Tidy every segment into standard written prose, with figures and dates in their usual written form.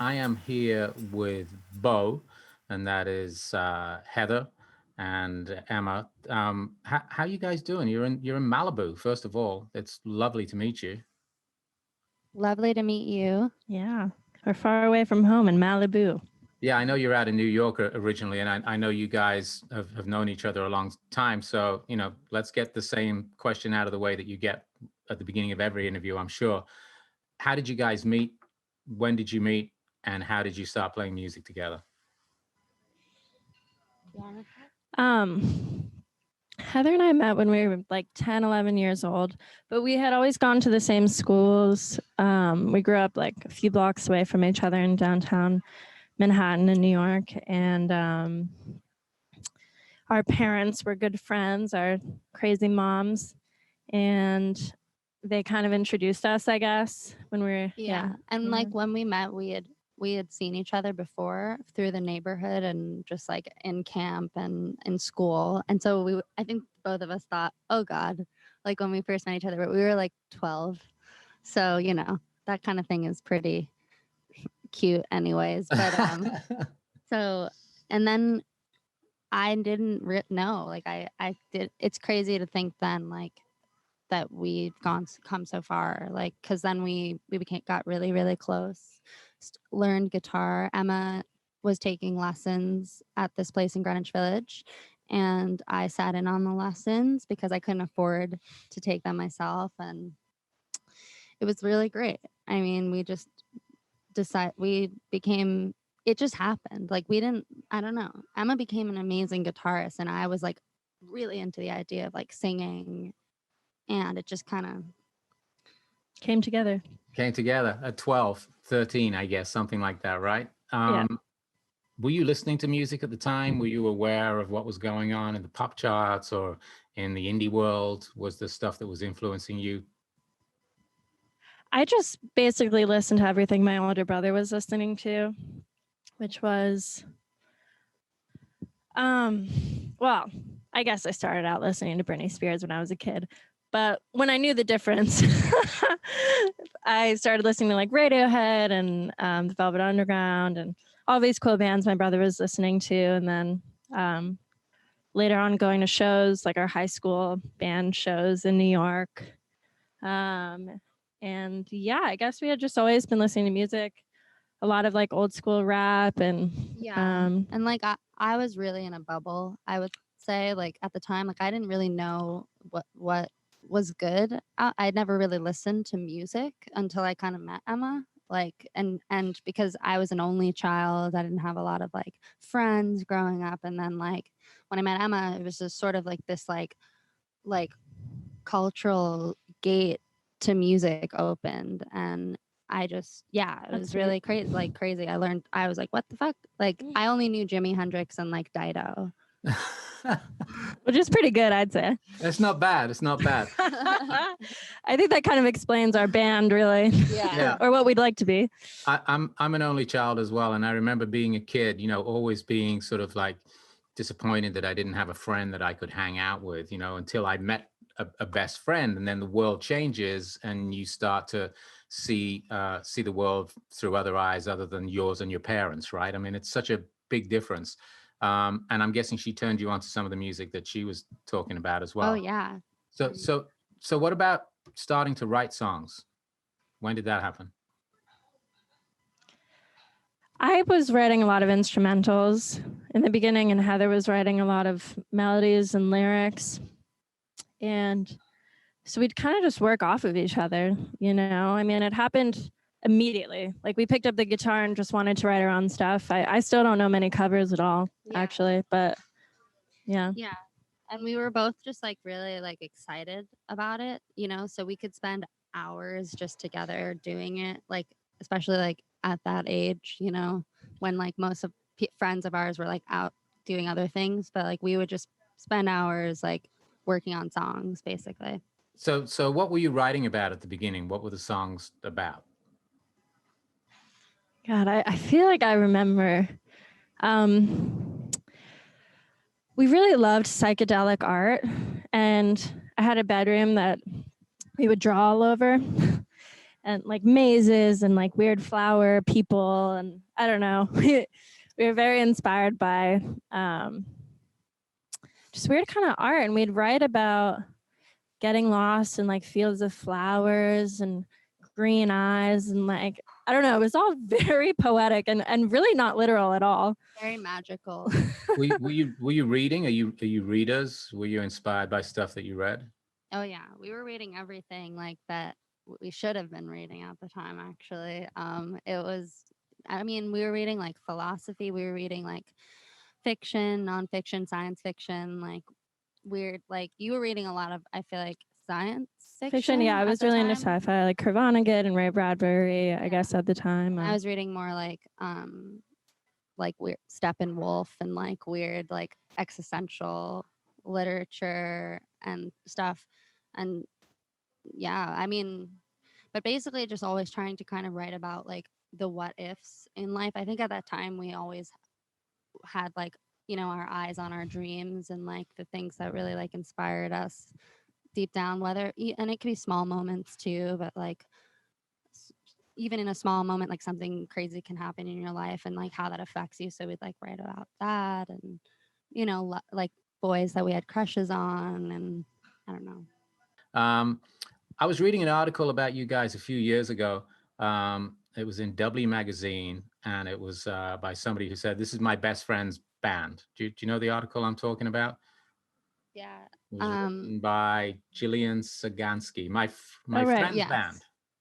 I am here with Beau, and that is Heather and Emma. How you guys doing? You're in Malibu, first of all. It's lovely to meet you. Lovely to meet you. Yeah, we're far away from home in Malibu. Yeah, I know you're out in New York originally, and I know you guys have known each other a long time. So, let's get the same question out of the way that you get at the beginning of every interview, I'm sure. How did you guys meet? When did you meet? And how did you start playing music together? Um, Heather and I met when we were like 10, 11 years old, but we had always gone to the same schools. We grew up like a few blocks away from each other in downtown Manhattan in New York. And our parents were good friends, our crazy moms. And they kind of introduced us, I guess, when we were, And like when we met, we had seen each other before through the neighborhood and just like in camp and in school. And so I think both of us thought, oh God, like when we first met each other, but we were like 12. So, that kind of thing is pretty cute anyways. But so, and then I didn't know, like I did. It's crazy to think then like that we've come so far, like, because then we got really, really close, learned guitar. Emma was taking lessons at this place in Greenwich Village, and I sat in on the lessons because I couldn't afford to take them myself, and it was really great. I mean, we just it just happened. Like I don't know. Emma became an amazing guitarist, and I was like really into the idea of like singing, and it just kind of came together. Came together at 12, 13, I guess, something like that, right? Yeah. Were you listening to music at the time? Were you aware of what was going on in the pop charts or in the indie world? Was there stuff that was influencing you? I just basically listened to everything my older brother was listening to, which was, well, I guess I started out listening to Britney Spears when I was a kid. But when I knew the difference, I started listening to like Radiohead and the Velvet Underground and all these cool bands my brother was listening to. And then later on going to shows, like our high school band shows in New York. And yeah, I guess we had just always been listening to music, a lot of like old school rap and and like I was really in a bubble, I would say. Like at the time, like I didn't really know what was good. I'd never really listened to music until I kind of met Emma, like and because I was an only child, I didn't have a lot of like friends growing up. And then like when I met Emma, it was just sort of like this like cultural gate to music opened, and I just it was really crazy. I was like, what the fuck? Like I only knew Jimi Hendrix and like Dido. Which is pretty good, I'd say. It's not bad. It's not bad. I think that kind of explains our band, really. Yeah. Or what we'd like to be. I'm an only child as well, and I remember being a kid, always being sort of like disappointed that I didn't have a friend that I could hang out with, until I met a best friend, and then the world changes, and you start to see the world through other eyes other than yours and your parents, right? I mean, it's such a big difference. And I'm guessing she turned you on to some of the music that she was talking about as well. Oh yeah. So what about starting to write songs? When did that happen? I was writing a lot of instrumentals in the beginning, and Heather was writing a lot of melodies and lyrics. And so we'd kind of just work off of each other, I mean, it happened immediately. Like we picked up the guitar and just wanted to write our own stuff. I still don't know many covers at all, actually, but yeah. Yeah. And we were both just like really like excited about it, so we could spend hours just together doing it, like especially like at that age, when like most of friends of ours were like out doing other things, but like we would just spend hours like working on songs basically. So what were you writing about at the beginning? What were the songs about? God, I feel like I remember. We really loved psychedelic art, and I had a bedroom that we would draw all over. and like mazes and like weird flower people. And I don't know, we were very inspired by just weird kind of art. And we'd write about getting lost in like fields of flowers and green eyes. And like, I don't know, it was all very poetic and really not literal at all. Very magical. Were you reading? Are you readers? Were you inspired by stuff that you read? Oh yeah, we were reading everything like that we should have been reading at the time. Actually, it was. I mean, we were reading like philosophy. We were reading like fiction, nonfiction, science fiction, like weird. Like you were reading a lot of. I feel like science fiction. Yeah, I at was the really into time. sci-fi, like Kurt Vonnegut and Ray Bradbury, I guess at the time. I was reading more like weird Steppenwolf and like weird like existential literature and stuff. And yeah, I mean, but basically just always trying to kind of write about like the what ifs in life. I think at that time we always had like, you know, our eyes on our dreams and like the things that really like inspired us deep down, and it could be small moments too, but like even in a small moment, like something crazy can happen in your life and like how that affects you. So we'd like write about that and, you know, like boys that we had crushes on and I don't know. I was reading an article about you guys a few years ago. It was in W Magazine, and it was by somebody who said, "This is my best friend's band." Do you know the article I'm talking about? Yeah. It was written by Jillian Sagansky, my right. friend's Yes. band.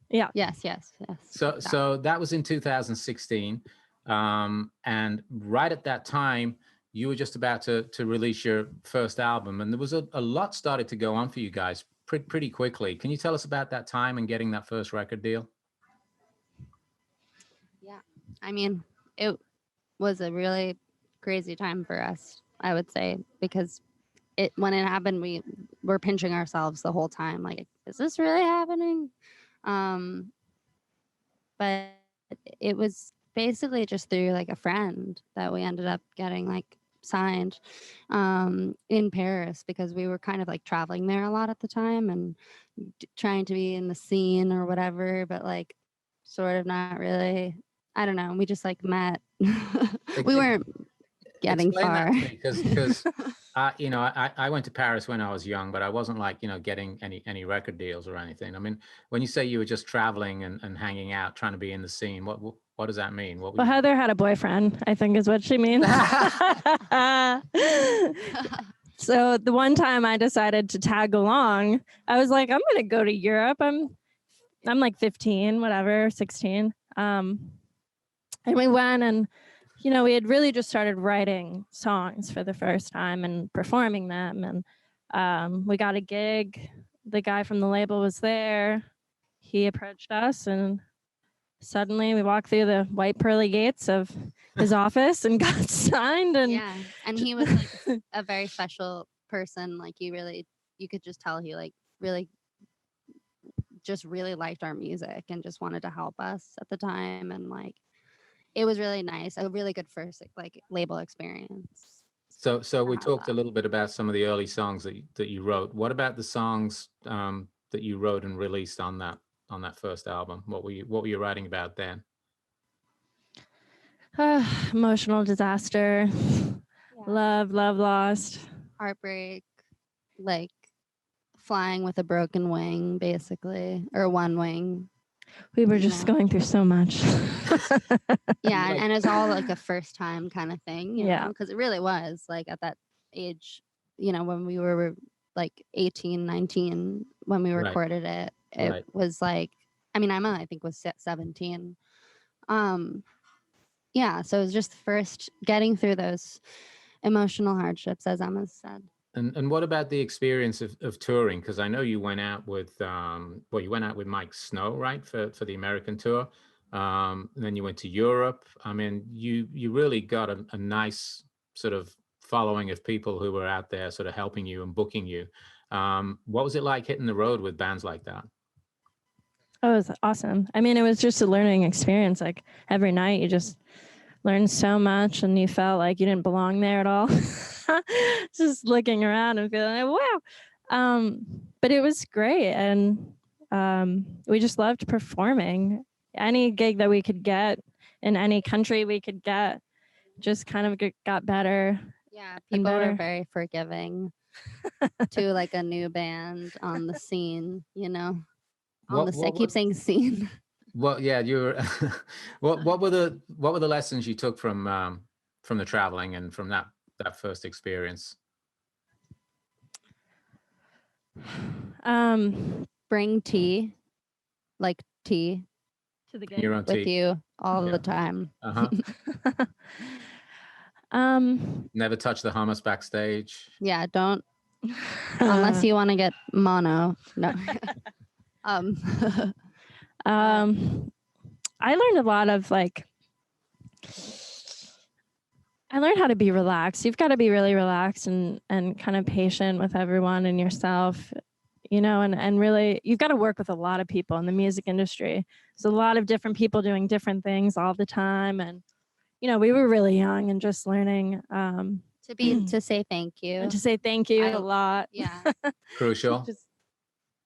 Yeah. Yes. So that was in 2016, and right at that time, you were just about to release your first album, and there was a lot started to go on for you guys pretty quickly. Can you tell us about that time and getting that first record deal? Yeah. I mean, it was a really crazy time for us, I would say, because when it happened, we were pinching ourselves the whole time. Like, is this really happening? But it was basically just through like a friend that we ended up getting like signed in Paris, because we were kind of like traveling there a lot at the time and trying to be in the scene or whatever, but like sort of not really. I don't know. We just like met. We weren't getting Explain far. that to me, because you know, I went to Paris when I was young, but I wasn't like, you know, getting any record deals or anything. I mean, when you say you were just traveling and hanging out, trying to be in the scene, what does that mean? Well, Heather had a boyfriend, I think is what she means. So the one time I decided to tag along, I was like, I'm going to go to Europe. I'm like 15, whatever, 16. And we went, and, you know, we had really just started writing songs for the first time and performing them. And we got a gig. The guy from the label was there. He approached us, and suddenly we walked through the white pearly gates of his office and got signed. And yeah, and he was like a very special person. Like you could just tell he like really just really liked our music and just wanted to help us at the time. And like it was really nice, a really good first like label experience. So we talked a little bit about some of the early songs that you wrote. What about the songs that you wrote and released on that first album? What were you writing about then? Emotional disaster, love lost, heartbreak, like flying with a broken wing, basically, or one wing. We were just going through so much. Yeah, and it's all like a first time kind of thing, you know, because it really was like at that age, you know, when we were like 18, 19, when we recorded it, it was like, I mean, Emma, I think was 17. Yeah, so it was just first getting through those emotional hardships, as Emma said. And what about the experience of touring? Because I know you went out with you went out with Miike Snow, right, for the American tour. And then you went to Europe. I mean, you really got a nice sort of following of people who were out there sort of helping you and booking you. What was it like hitting the road with bands like that? Oh, it was awesome. I mean, it was just a learning experience. Like every night you just learned so much and you felt like you didn't belong there at all. Just looking around and feeling like, wow. But it was great. And we just loved performing. Any gig that we could get in any country we could get just kind of got better. Yeah, and people better. were very forgiving to like a new band on the scene, you know. I keep saying scene. Well, yeah, you were. What were the lessons you took from the traveling and from that first experience? Bring tea, like tea, To the Your own with tea. you all Yeah. the time. Never touch the hummus backstage. Yeah, don't unless you want to get mono. No. I learned a lot of I learned how to be relaxed. You've got to be really relaxed and kind of patient with everyone and yourself, you know, and really you've got to work with a lot of people in the music industry. There's a lot of different people doing different things all the time. And, you know, we were really young and just learning to say thank you. and to say thank you a lot. Yeah. Crucial.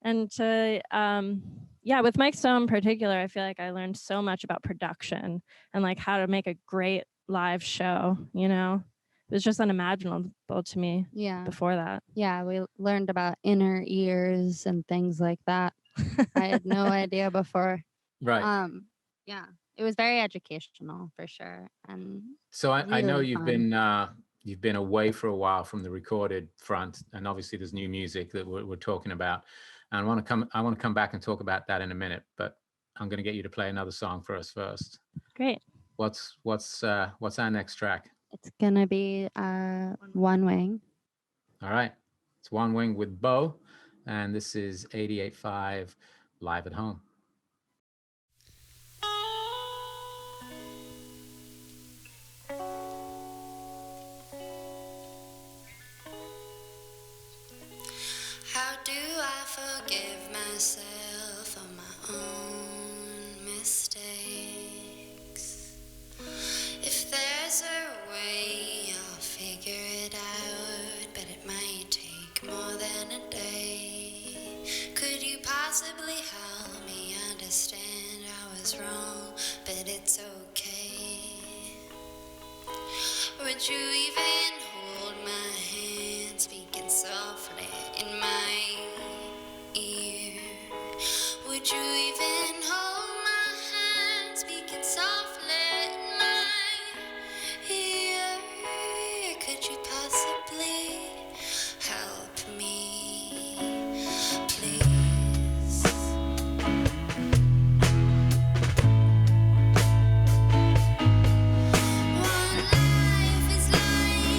And to, with Miike Snow in particular, I feel like I learned so much about production and like how to make a great live show, you know. It was just unimaginable to me before that. Yeah, we learned about inner ears and things like that. I had no idea before. Right. Yeah, it was very educational for sure. And so I know really you've been away for a while from the recorded front, and obviously there's new music that we're talking about. And I want to come back and talk about that in a minute, but I'm going to get you to play another song for us first. Great. What's our next track? It's gonna be One Wing. All right, it's One Wing with Beau, and this is 88.5 Live at Home. How do I forgive myself for my own mistakes? If there's a way, I'll figure it out, but it might take more than a day. Could you possibly help me understand I was wrong, but it's okay? Would you even hold my hand, speaking softly in my ear? Would you even hold my hand, speaking softly in my ear? Could you possibly help me, please? One life is like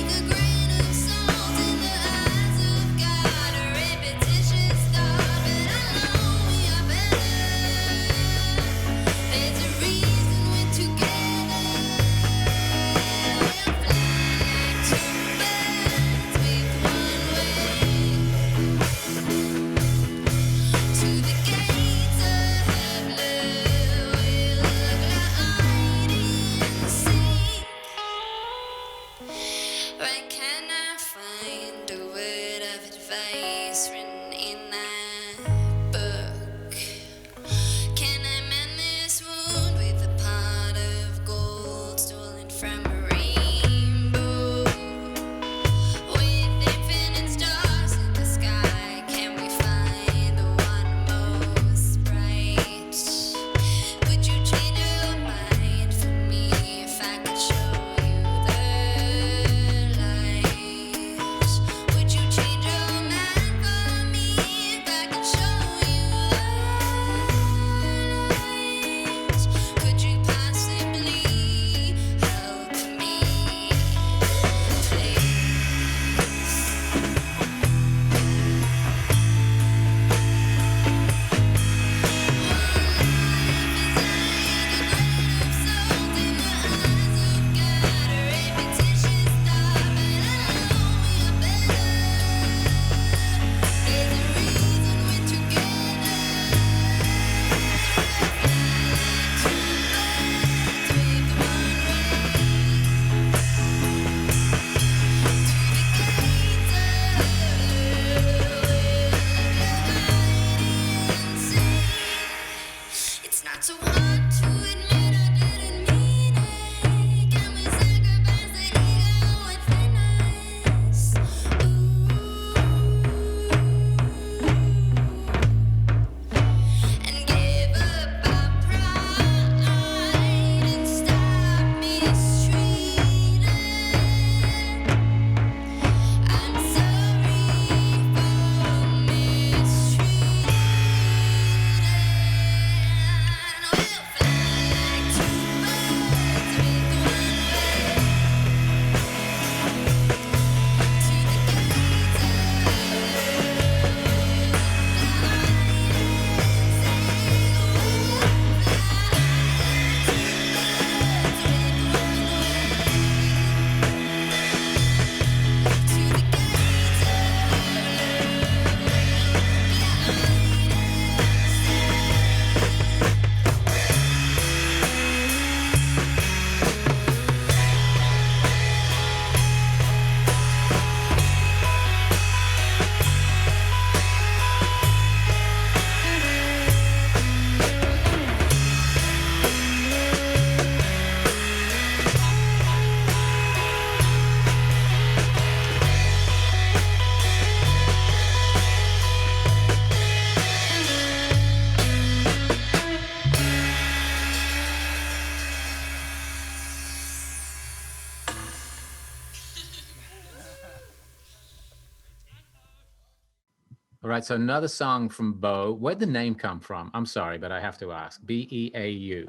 All right, so another song from Beau. Where'd the name come from? I'm sorry, but I have to ask. Beau.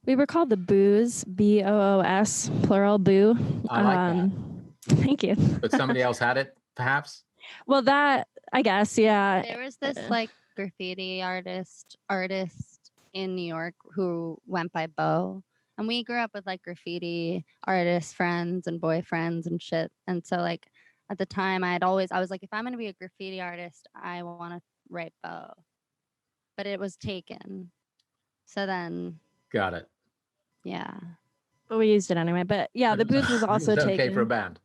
We were called the Boos, Boos, plural Boo. I like that. Thank you. But somebody else had it, perhaps? Well, that, I guess, yeah. There was this like graffiti artist in New York who went by Beau. And we grew up with like graffiti artist friends and boyfriends and shit. And so like at the time I was like, if I'm gonna be a graffiti artist, I wanna write Beau. But it was taken. So then Got it. yeah. But we used it anyway. But yeah, the Boos was also It's okay taken. for a band.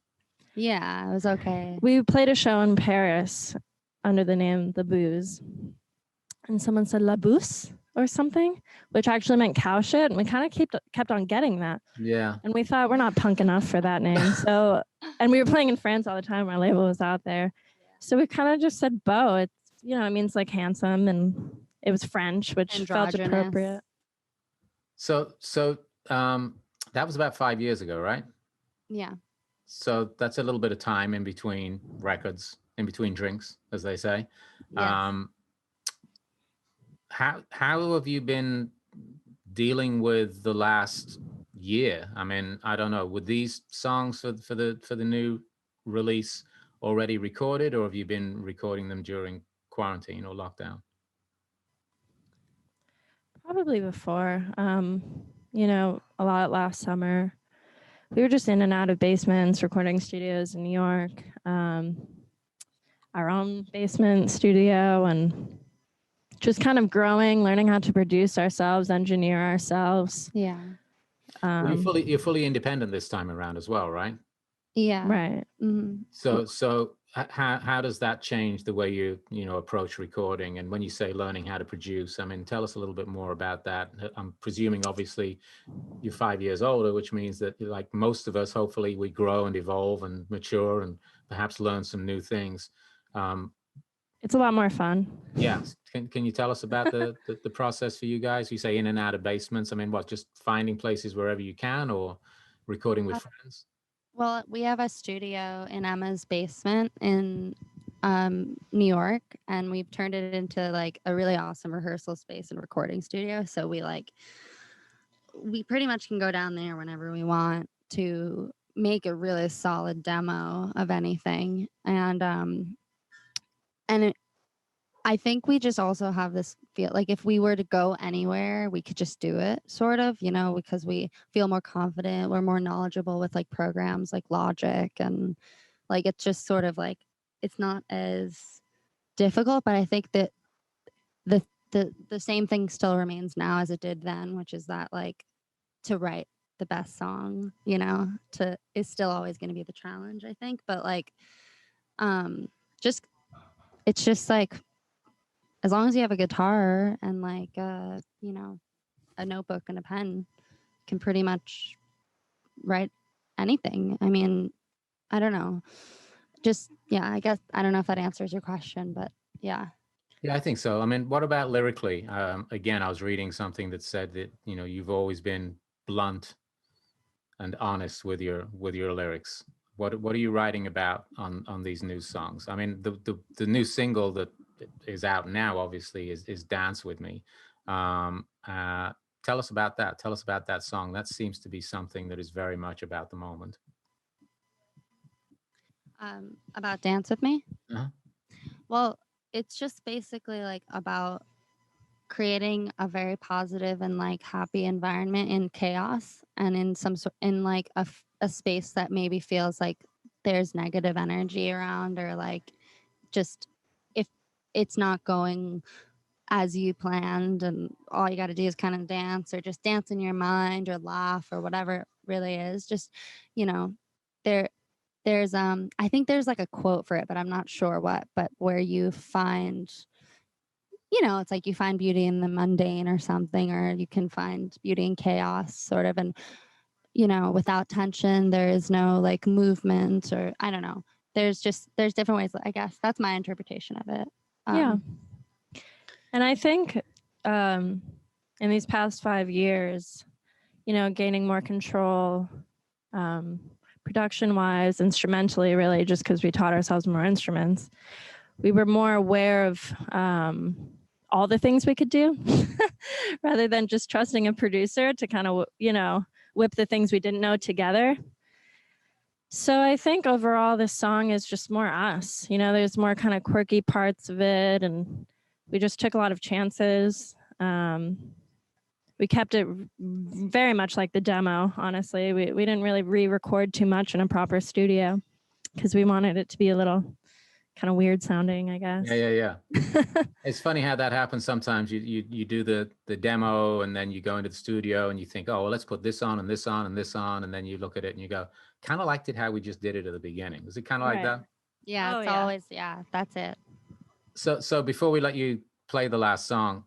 Yeah, it was okay. We played a show in Paris under the name The Boos. And someone said La Bouse or something, which actually meant cow shit. And we kind of kept on getting that. Yeah. And we thought we're not punk enough for that name. So, and we were playing in France all the time. Our label was out there. So we kind of just said Beau. It's, you know, it means like handsome, and it was French, which felt Androgynous. appropriate. So that was about 5 years ago, right? Yeah. So that's a little bit of time in between records, in between drinks, as they say. Yes. How have you been dealing with the last year? I mean, I don't know. Were these songs for the new release already recorded, or have you been recording them during quarantine or lockdown? Probably before. You know, a lot last summer. We were just in and out of basements, recording studios in New York, our own basement studio, and just kind of growing, learning how to produce ourselves, engineer ourselves. Yeah. Well, you're fully independent this time around as well, right? Yeah. Right. Mm-hmm. So how does that change the way you approach recording? And when you say learning how to produce, I mean, tell us a little bit more about that. I'm presuming obviously you're 5 years older, which means that like most of us, hopefully we grow and evolve and mature and perhaps learn some new things. It's a lot more fun. Yeah. Can you tell us about the process for you guys? You say in and out of basements. I mean, what, just finding places wherever you can, or recording with friends? Well, we have a studio in Emma's basement in New York, and we've turned it into like a really awesome rehearsal space and recording studio. So we pretty much can go down there whenever we want to make a really solid demo of anything. I think we just also have this feel like if we were to go anywhere, we could just do it, sort of, because we feel more confident. We're more knowledgeable with like programs like Logic, and like it's just sort of like it's not as difficult. But I think that the same thing still remains now as it did then, which is that like to write the best song, is still always going to be the challenge, I think. But like, it's just like, as long as you have a guitar and like, a notebook and a pen, you can pretty much write anything. I mean, I don't know. I guess, I don't know if that answers your question, but yeah. Yeah, I think so. I mean, what about lyrically? Again, I was reading something that said that, you've always been blunt and honest with your lyrics. What are you writing about on these new songs? I mean, the new single that is out now, obviously, is Dance With Me. Tell us about that. Tell us about that song. That seems to be something that is very much about the moment. About Dance With Me? Uh-huh. Well, it's just basically like about creating a very positive and like happy environment in chaos, and in like a space that maybe feels like there's negative energy around, or like just if it's not going as you planned and all you got to do is kind of dance, or just dance in your mind, or laugh, or whatever it really is. Just, there's I think there's like a quote for it, but I'm not sure what, but where you find, it's like you find beauty in the mundane or something, or you can find beauty in chaos, sort of. And, without tension, there is no like movement, or I don't know. There's different ways, I guess. That's my interpretation of it. Yeah. And I think in these past 5 years, gaining more control, production wise, instrumentally, really, just because we taught ourselves more instruments. We were more aware of all the things we could do rather than just trusting a producer to kind of, whip the things we didn't know together. So I think overall this song is just more us, there's more kind of quirky parts of it, and we just took a lot of chances. We kept it very much like the demo, honestly. We didn't really re-record too much in a proper studio because we wanted it to be a little kind of weird sounding, I guess. Yeah. It's funny how that happens sometimes. You do the demo, and then you go into the studio and you think, oh, well, let's put this on and this on and this on. And then you look at it and you go, kind of liked it how we just did it at the beginning. Was it kind of like that? Yeah, it's always, that's it. So before we let you play the last song,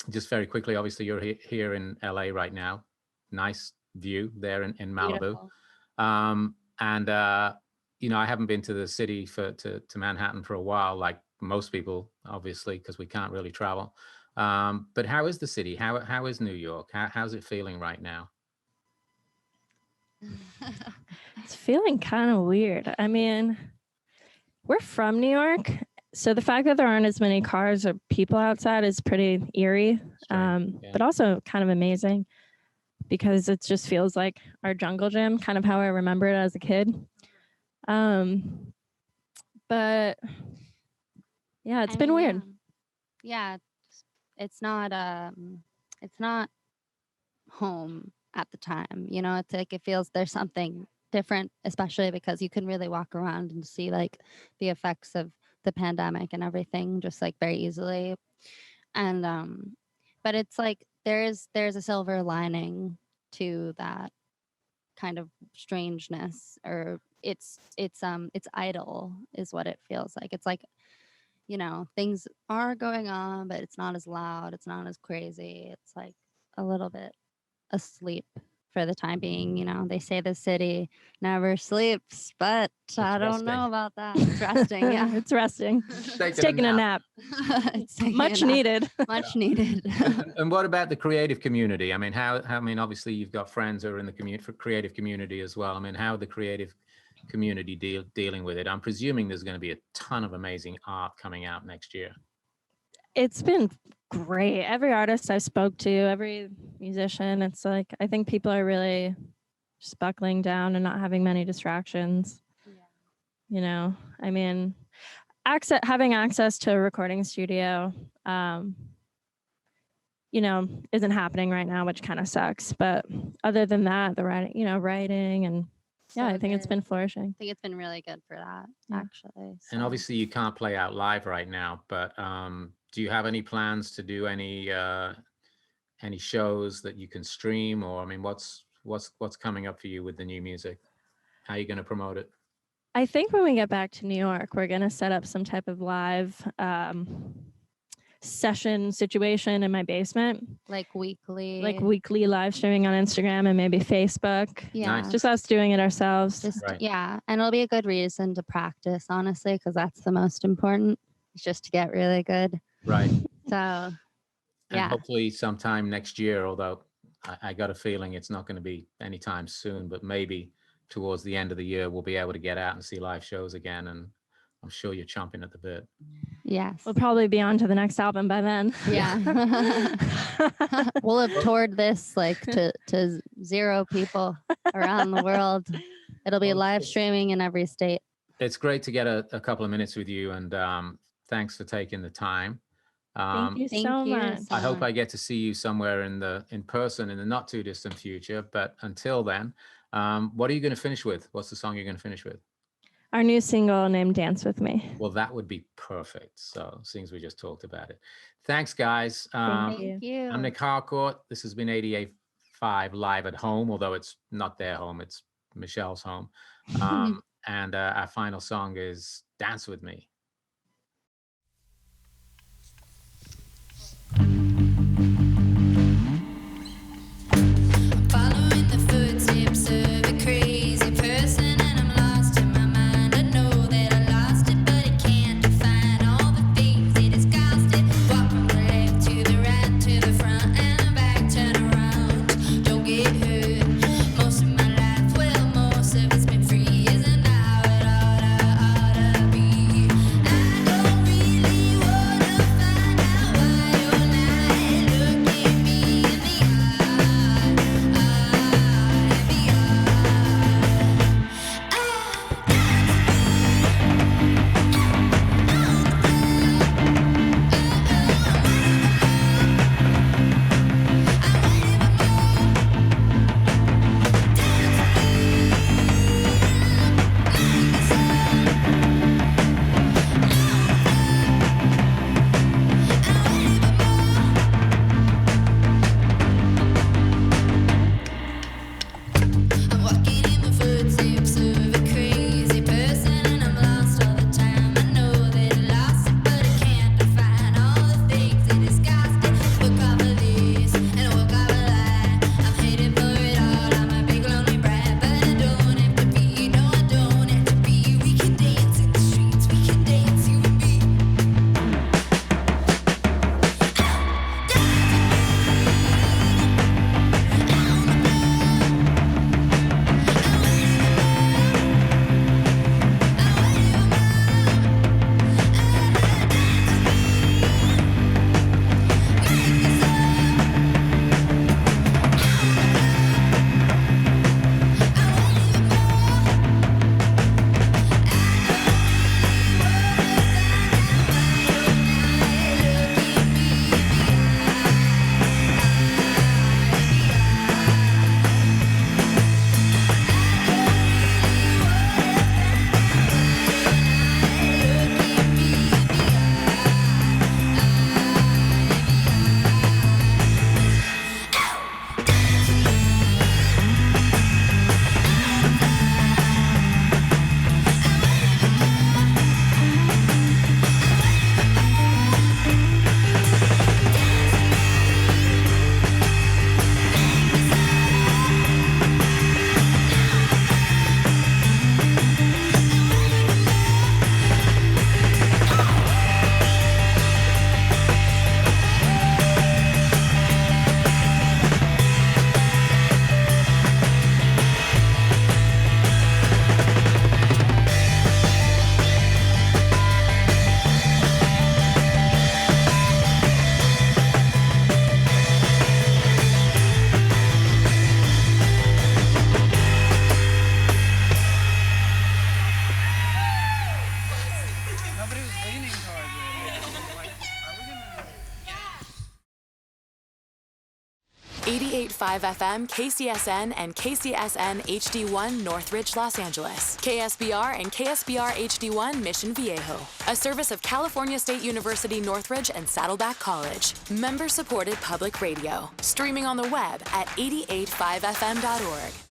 just very quickly, obviously you're here in LA right now. Nice view there in Malibu. I haven't been to the city to Manhattan for a while, like most people, obviously, because we can't really travel. But how is the city? How is New York? How's it feeling right now? It's feeling kind of weird. I mean, we're from New York, so the fact that there aren't as many cars or people outside is pretty eerie, but also kind of amazing because it just feels like our jungle gym, kind of how I remember it as a kid. But yeah, it's been weird. Yeah, it's not home at the time. It's like it feels there's something different, especially because you can really walk around and see like the effects of the pandemic and everything just like very easily. And but it's like there's a silver lining to that kind of strangeness, or it's idle is what it feels like. It's like, things are going on, but it's not as loud, it's not as crazy, it's like a little bit asleep for the time being. They say the city never sleeps, but I don't know about that. It's resting. Yeah, it's resting. It's taking a nap. Much needed. Much needed. And what about the creative community? I mean, obviously you've got friends who are in the creative community as well. I mean, how the creative community dealing with it? I'm presuming there's going to be a ton of amazing art coming out next year. It's been great. Every artist I spoke to, every musician, it's like I think people are really just buckling down and not having many distractions. I mean, having access to a recording studio isn't happening right now, which kind of sucks, but other than that, the writing and I think it's been flourishing. I think it's been really good for that, actually. So. And obviously you can't play out live right now, but do you have any plans to do any shows that you can stream, or I mean, what's coming up for you with the new music? How are you going to promote it? I think when we get back to New York, we're going to set up some type of live session situation in my basement, like weekly live streaming on Instagram and maybe Facebook. Nice. Just us doing it ourselves. And it'll be a good reason to practice, honestly, because that's the most important. It's just to get really good. Right. So and hopefully sometime next year, although I got a feeling it's not going to be anytime soon, but maybe towards the end of the year we'll be able to get out and see live shows again, and I'm sure you're chomping at the bit. Yes. We'll probably be on to the next album by then. Yeah. We'll have toured this like to 0 people around the world. It'll be live streaming in every state. It's great to get a couple of minutes with you, and thanks for taking the time. Thank you so much. I hope I get to see you somewhere in person in the not too distant future. But until then, what are you going to finish with? What's the song you're going to finish with? Our new single named Dance With Me. Well, that would be perfect. So since we just talked about it. Thanks, guys. Thank you. I'm Nic Harcourt. This has been 88.5 Live at Home, although it's not their home. It's Michelle's home. And our final song is Dance With Me. Following the footsteps of a crazy person, and I'm lost in my mind. I know that I lost it, but I can't define all the things it has cost it. Walk from the left to the right, to the front and the back, turn around, don't get hurt. Most of my life, well, most of 88.5 FM, KCSN, and KCSN HD1 Northridge, Los Angeles. KSBR and KSBR HD1 Mission Viejo. A service of California State University Northridge and Saddleback College. Member-supported public radio. Streaming on the web at 885fm.org.